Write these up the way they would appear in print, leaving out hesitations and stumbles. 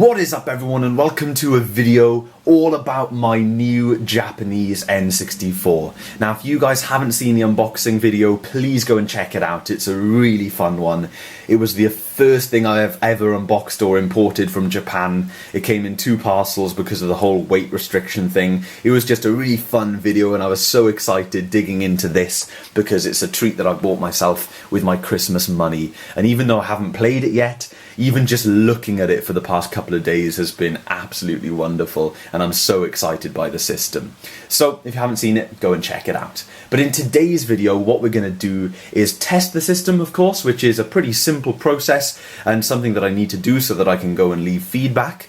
What is up everyone, and welcome to a video all about my new Japanese N64. Now if you guys haven't seen the unboxing video, please go and check it out. It's a really fun one. It was the first thing I have ever unboxed or imported from Japan. It came in 2 parcels because of the whole weight restriction thing. It was just a really fun video and I was so excited digging into this because it's a treat that I bought myself with my Christmas money. And even though I haven't played it yet, even just looking at it for the past couple of days has been absolutely wonderful, and I'm so excited by the system. So if you haven't seen it, go and check it out. But in today's video, what we're going to do is test the system, of course, which is a pretty simple process and something that I need to do so that I can go and leave feedback.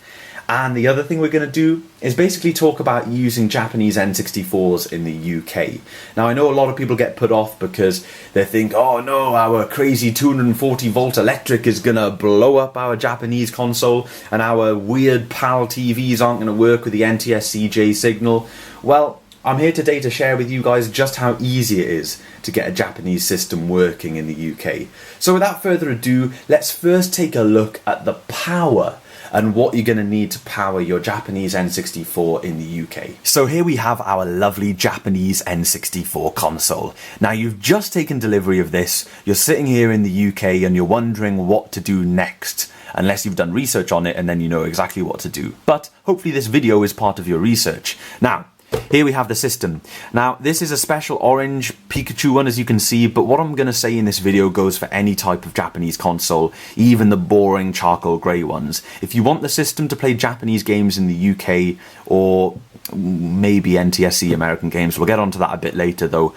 And the other thing we're going to do is basically talk about using Japanese N64s in the UK. Now I know a lot of people get put off because they think, oh no, our crazy 240 volt electric is going to blow up our Japanese console and our weird PAL TVs aren't going to work with the NTSC-J signal. Well, I'm here today to share with you guys just how easy it is to get a Japanese system working in the UK. So without further ado, let's first take a look at the power and what you're going to need to power your Japanese N64 in the UK. So here we have our lovely Japanese N64 console. Now you've just taken delivery of this, you're sitting here in the UK and you're wondering what to do next, unless you've done research on it and then you know exactly what to do. But hopefully this video is part of your research. Now, here we have the system. Now this is a special orange Pikachu one, as you can see, but what I'm going to say in this video goes for any type of Japanese console, even the boring charcoal grey ones. If you want the system to play Japanese games in the UK, or maybe NTSC American games, we'll get onto that a bit later though,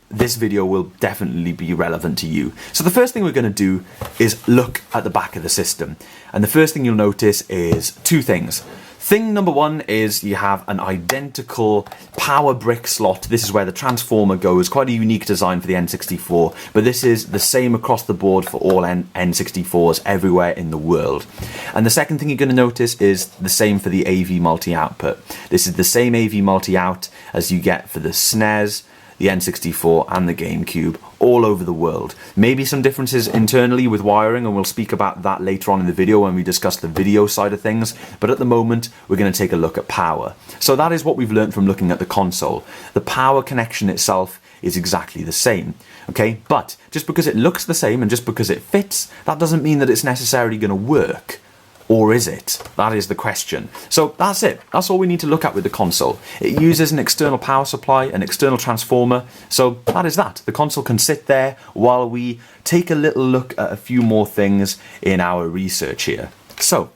this video will definitely be relevant to you. So the first thing we're going to do is look at the back of the system. And the first thing you'll notice is 2 things. Thing number 1 is you have an identical power brick slot. This is where the transformer goes. Quite a unique design for the N64, but this is the same across the board for all N64s everywhere in the world. And the second thing you're going to notice is the same for the AV multi-output. This is the same AV multi-out as you get for the SNES, the N64 and the GameCube all over the world. Maybe some differences internally with wiring, and we'll speak about that later on in the video when we discuss the video side of things, but at the moment we're going to take a look at power. So that is what we've learned from looking at the console. The power connection itself is exactly the same, okay? But just because it looks the same and just because it fits, that doesn't mean that it's necessarily going to work. Or is it? That is the question. So that's it. That's all we need to look at with the console. It uses an external power supply, an external transformer. So that is that. The console can sit there while we take a little look at a few more things in our research here. So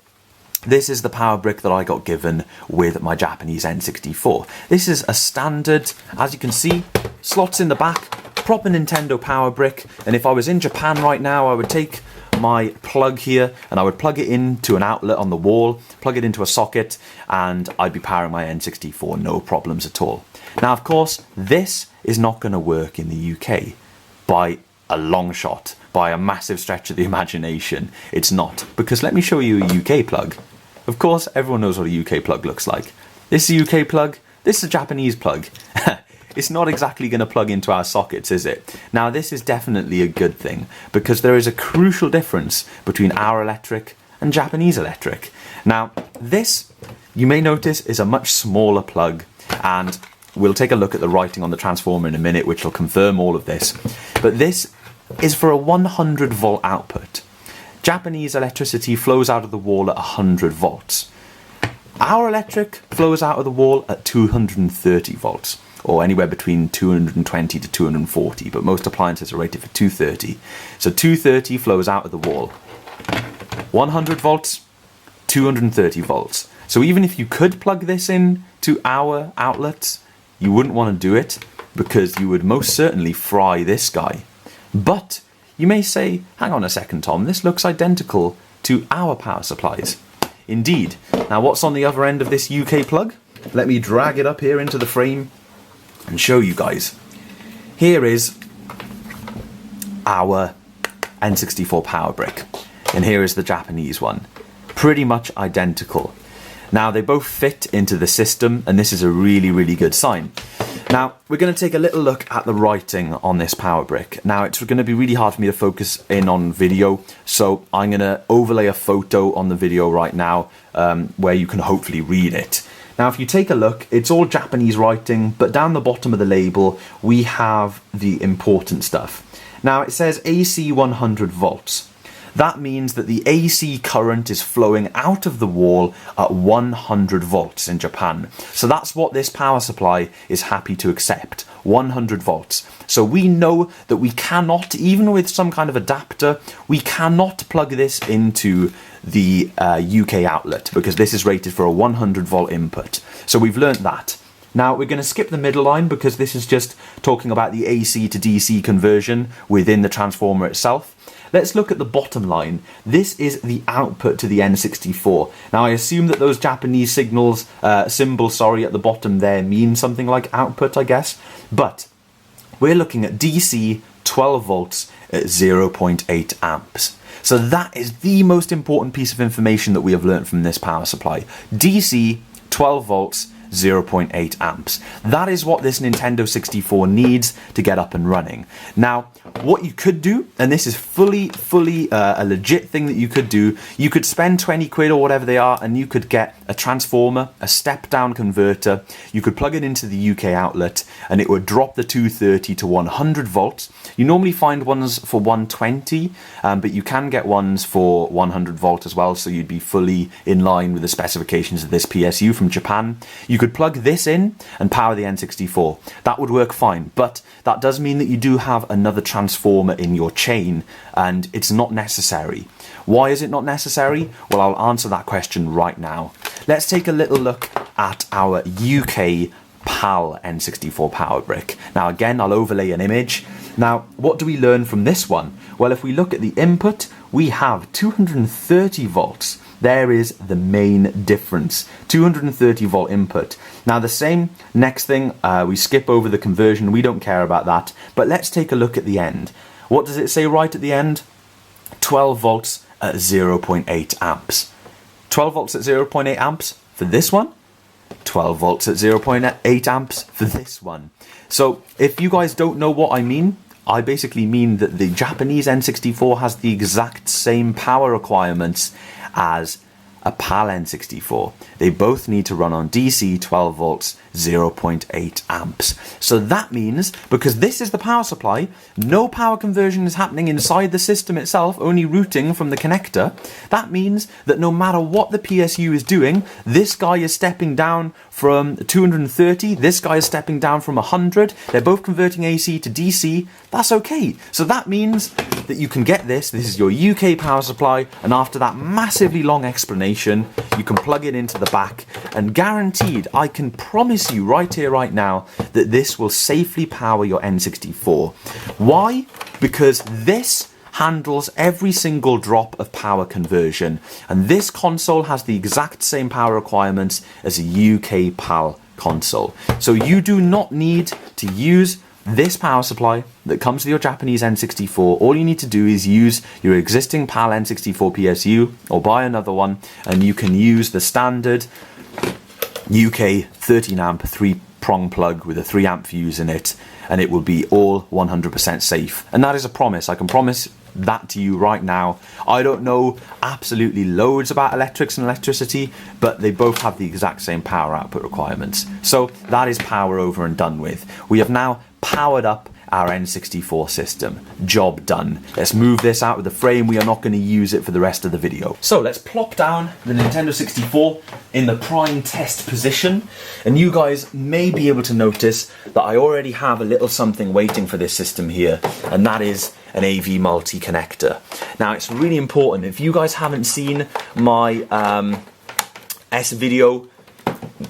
this is the power brick that I got given with my Japanese N64. This is a standard, as you can see, slots in the back, proper Nintendo power brick. And if I was in Japan right now, I would take my plug here and I would plug it into an outlet on the wall, plug it into a socket, and I'd be powering my N64, no problems at all. Now of course this is not going to work in the UK by a long shot, by a massive stretch of the imagination. It's not, because let me show you a UK plug. Of course everyone knows what a UK plug looks like. This is a UK plug, this is a Japanese plug. It's not exactly going to plug into our sockets, is it? Now this is definitely a good thing, because there is a crucial difference between our electric and Japanese electric. Now this, you may notice, is a much smaller plug, and we'll take a look at the writing on the transformer in a minute, which will confirm all of this. But this is for a 100 volt output. Japanese electricity flows out of the wall at 100 volts. Our electric flows out of the wall at 230 volts. Or anywhere between 220 to 240, but most appliances are rated for 230. So 230 flows out of the wall. 100 volts, 230 volts. So even if you could plug this in to our outlets, you wouldn't want to do it because you would most certainly fry this guy. But you may say, hang on a second Tom, this looks identical to our power supplies. Indeed. Now what's on the other end of this UK plug? Let me drag it up here into the frame and show you guys. Here is our N64 power brick, and here is the Japanese one. Pretty much identical. Now they both fit into the system, and this is a really, really good sign. Now, we're going to take a little look at the writing on this power brick. Now, it's going to be really hard for me to focus in on video, so I'm going to overlay a photo on the video right now where you can hopefully read it. Now, if you take a look, it's all Japanese writing, but down the bottom of the label, we have the important stuff. Now, it says AC 100 volts. That means that the AC current is flowing out of the wall at 100 volts in Japan. So that's what this power supply is happy to accept, 100 volts. So we know that we cannot, even with some kind of adapter, we cannot plug this into the UK outlet because this is rated for a 100 volt input. So we've learnt that. Now we're going to skip the middle line because this is just talking about the AC to DC conversion within the transformer itself. Let's look at the bottom line. This is the output to the N64. Now I assume that those Japanese symbols at the bottom there mean something like output, I guess. But we're looking at DC 12 volts at 0.8 amps. So that is the most important piece of information that we have learned from this power supply. DC 12 volts, 0.8 amps. That is what this Nintendo 64 needs to get up and running. Now, what you could do, and this is fully a legit thing that you could do, you could spend 20 quid or whatever they are and you could get a transformer, a step-down converter, you could plug it into the UK outlet and it would drop the 230 to 100 volts. You normally find ones for 120, but you can get ones for 100 volt as well, so you'd be fully in line with the specifications of this PSU from Japan. You could plug this in and power the N64. That would work fine, but that does mean that you do have another transformer in your chain, and it's not necessary. Why is it not necessary? Well, I'll answer that question right now. Let's take a little look at our UK PAL N64 power brick. Now again, I'll overlay an image. Now, what do we learn from this one? Well, if we look at the input, we have 230 volts. There is the main difference. 230 volt input. Now the same, next thing, we skip over the conversion, we don't care about that, but let's take a look at the end. What does it say right at the end? 12 volts at 0.8 amps. 12 volts at 0.8 amps for this one, 12 volts at 0.8 amps for this one. So if you guys don't know what I mean, I basically mean that the Japanese N64 has the exact same power requirements as a PAL N64. They both need to run on DC 12 volts, 0.8 amps. So that means, because this is the power supply, no power conversion is happening inside the system itself, only routing from the connector. That means that no matter what the PSU is doing, this guy is stepping down from 230, this guy is stepping down from 100, they're both converting AC to DC, that's okay. So that means that you can get this is your UK power supply, and after that massively long explanation, you can plug it into the back, and guaranteed, I can promise you right here, right now, that this will safely power your N64. Why? Because this handles every single drop of power conversion, and this console has the exact same power requirements as a UK PAL console. So you do not need to use this power supply that comes with your Japanese N64. All you need to do is use your existing PAL N64 PSU or buy another one, and you can use the standard UK 13 amp 3-prong plug with a 3 amp fuse in it, and it will be all 100% safe. And that is a promise. I can promise that to you right now. I don't know absolutely loads about electrics and electricity, but they both have the exact same power output requirements. So that is power over and done with. We have now powered up our N64 system. Job done. Let's move this out of the frame. We are not going to use it for the rest of the video. So let's plop down the Nintendo 64 in the prime test position, and you guys may be able to notice that I already have a little something waiting for this system here, and that is an AV multi connector. Now it's really important, if you guys haven't seen my S-Video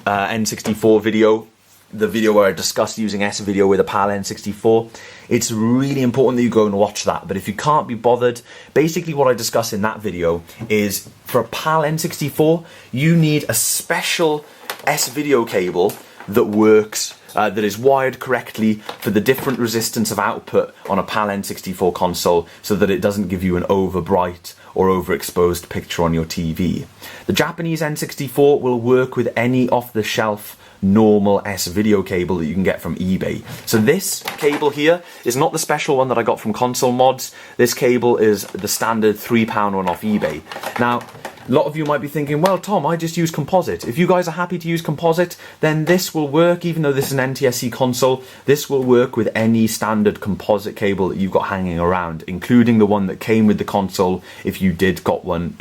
N64 video, the video where I discussed using S-Video with a PAL N64, it's really important that you go and watch that. But if you can't be bothered, basically what I discuss in that video is for a PAL N64, you need a special S-Video cable that works, that is wired correctly for the different resistance of output on a PAL N64 console so that it doesn't give you an over bright or overexposed picture on your TV. The Japanese N64 will work with any off-the-shelf normal S-video cable that you can get from eBay. So this cable here is not the special one that I got from Console Mods. This cable is the standard £3 one off eBay. Now, a lot of you might be thinking, well, Tom, I just use composite. If you guys are happy to use composite, then this will work. Even though this is an NTSC console, this will work with any standard composite cable that you've got hanging around, including the one that came with the console if you did get one,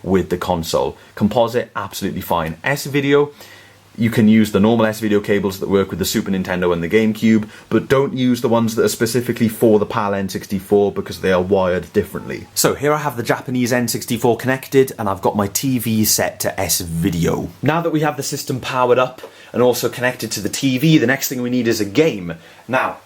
with the console. Composite, absolutely fine. S-video, you can use the normal S-video cables that work with the Super Nintendo and the GameCube, but don't use the ones that are specifically for the PAL N64 because they are wired differently. So here I have the Japanese N64 connected, and I've got my TV set to S-video. Now that we have the system powered up and also connected to the TV, the next thing we need is a game. Now,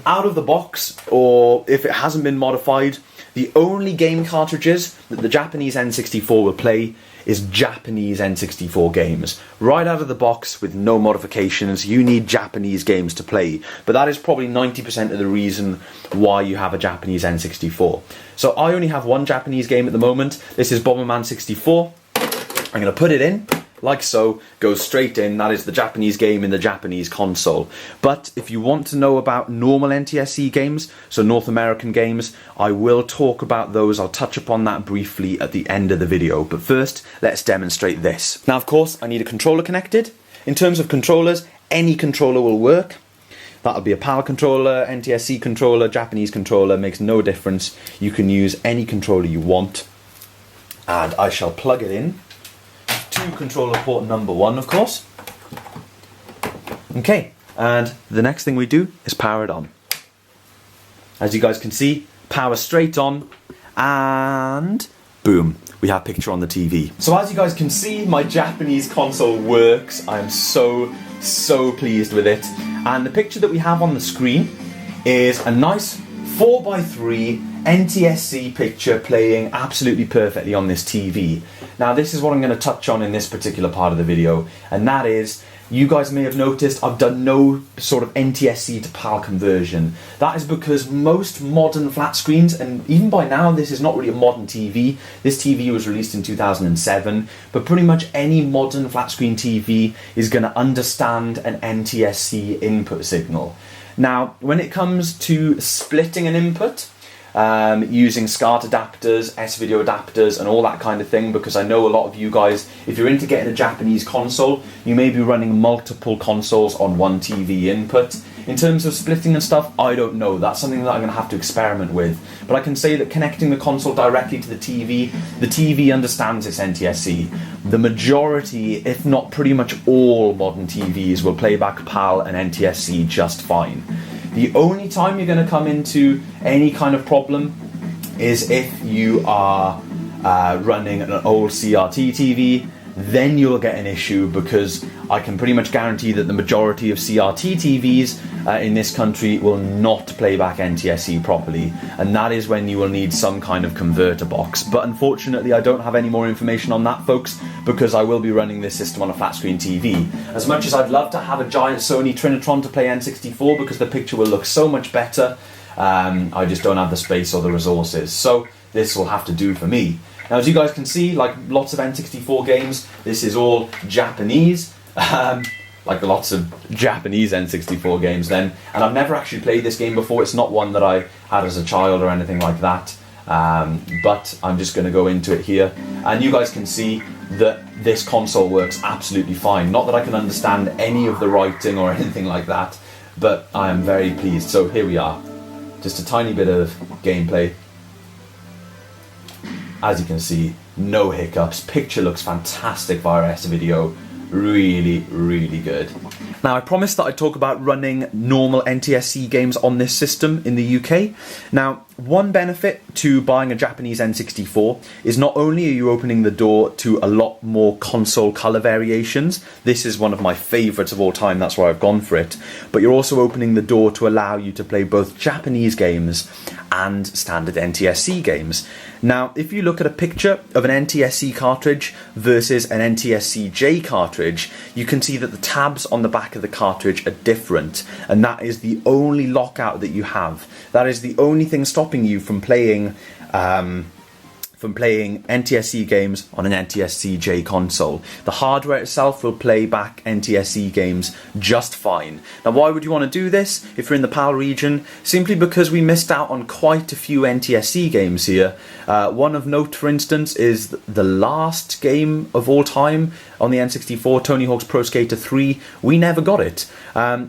out of the box, or if it hasn't been modified, the only game cartridges that the Japanese N64 will play is Japanese N64 games. Right out of the box with no modifications, you need Japanese games to play. But that is probably 90% of the reason why you have a Japanese N64. So I only have one Japanese game at the moment. This is Bomberman 64. I'm going to put it in. Like so, goes straight in. That is the Japanese game in the Japanese console. But if you want to know about normal NTSC games, so North American games, I will talk about those. I'll touch upon that briefly at the end of the video. But first, let's demonstrate this. Now, of course, I need a controller connected. In terms of controllers, any controller will work. That'll be a PAL controller, NTSC controller, Japanese controller, makes no difference. You can use any controller you want. And I shall plug it in to controller port number 1, of course. Okay, and the next thing we do is power it on. As you guys can see, power straight on, and boom, we have picture on the TV. So as you guys can see, my Japanese console works. I am so pleased with it. And the picture that we have on the screen is a nice 4:3 NTSC picture playing absolutely perfectly on this TV. Now this is what I'm going to touch on in this particular part of the video, and that is, you guys may have noticed I've done no sort of NTSC to PAL conversion. That is because most modern flat screens, and even by now this is not really a modern TV, this TV was released in 2007, but pretty much any modern flat screen TV is going to understand an NTSC input signal. Now when it comes to splitting an input, using SCART adapters, S-video adapters and all that kind of thing, because I know a lot of you guys, if you're into getting a Japanese console, you may be running multiple consoles on one TV input. In terms of splitting and stuff, I don't know. That's something that I'm going to have to experiment with. But I can say that connecting the console directly to the TV understands its NTSC. The majority, if not pretty much all modern TVs will play back PAL and NTSC just fine. The only time you're going to come into any kind of problem is if you are running an old CRT TV. Then you'll get an issue, because I can pretty much guarantee that the majority of CRT TVs in this country will not play back NTSC properly, and that is when you will need some kind of converter box. But unfortunately I don't have any more information on that, folks, because I will be running this system on a flat screen TV. As much as I'd love to have a giant Sony Trinitron to play N64 because the picture will look so much better, I just don't have the space or the resources, so this will have to do for me. Now, as you guys can see, like lots of N64 games, this is all Japanese, like lots of Japanese N64 games then, and I've never actually played this game before. It's not one that I had as a child or anything like that, but I'm just going to go into it here, and you guys can see that this console works absolutely fine. Not that I can understand any of the writing or anything like that, but I am very pleased. So here we are, just a tiny bit of gameplay. As you can see, no hiccups. Picture looks fantastic via S-video. Really good. Now, I promised that I'd talk about running normal NTSC games on this system in the UK. Now, one benefit to buying a Japanese N64 is not only are you opening the door to a lot more console colour variations, this is one of my favourites of all time, that's why I've gone for it, but you're also opening the door to allow you to play both Japanese games and standard NTSC games. Now, if you look at a picture of an NTSC cartridge versus an NTSC-J cartridge, you can see that the tabs on the back of the cartridge are different, and that is the only lockout that you have. That is the only thing stopping you from playing NTSC games on an NTSC-J console. The hardware itself will play back NTSC games just fine. Now, why would you want to do this if you're in the PAL region? Simply because we missed out on quite a few NTSC games here. One of note, for instance, is the last game of all time on the N64, Tony Hawk's Pro Skater 3. We never got it.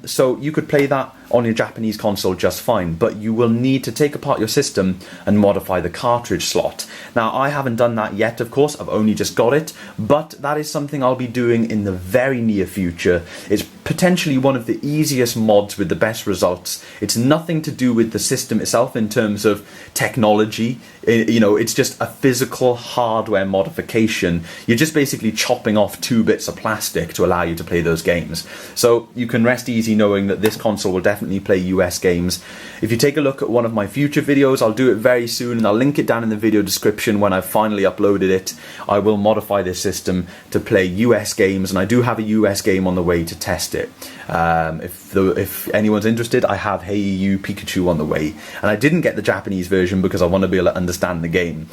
So you could play that on your Japanese console just fine, but you will need to take apart your system and modify the cartridge slot. Now, I haven't done that yet, of course, I've only just got it, but that is something I'll be doing in the very near future. It's potentially one of the easiest mods with the best results. It's nothing to do with the system itself in terms of technology. You know, it's just a physical hardware modification. You're just basically chopping off 2 bits of plastic to allow you to play those games. So you can rest easy knowing that this console will definitely play US games. If you take a look at one of my future videos, I'll do it very soon, and I'll link it down in the video description when I've finally uploaded it. I will modify this system to play US games, and I do have a US game on the way to test it. If anyone's interested, I have Hey You Pikachu on the way, and I didn't get the Japanese version because I want to be able to understand the game.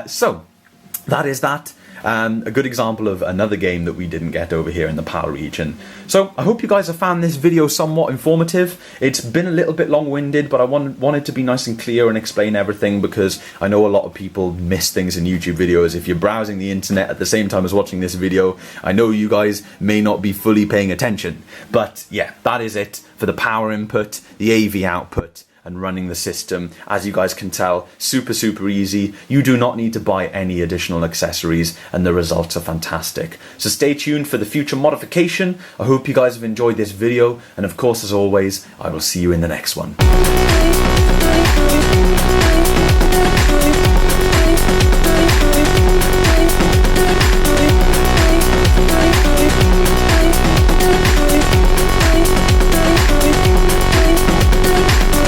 So that is that. A good example of another game that we didn't get over here in the PAL region. So I hope you guys have found this video somewhat informative. It's been a little bit long-winded, but I wanted to be nice and clear and explain everything, because I know a lot of people miss things in YouTube videos. If you're browsing the internet at the same time as watching this video, I know you guys may not be fully paying attention. But yeah, that is it for the power input, the AV output, and running the system. As you guys can tell, super easy. You do not need to buy any additional accessories, and the results are fantastic. So stay tuned for the future modification. I hope you guys have enjoyed this video, and of course, as always, I will see you in the next one.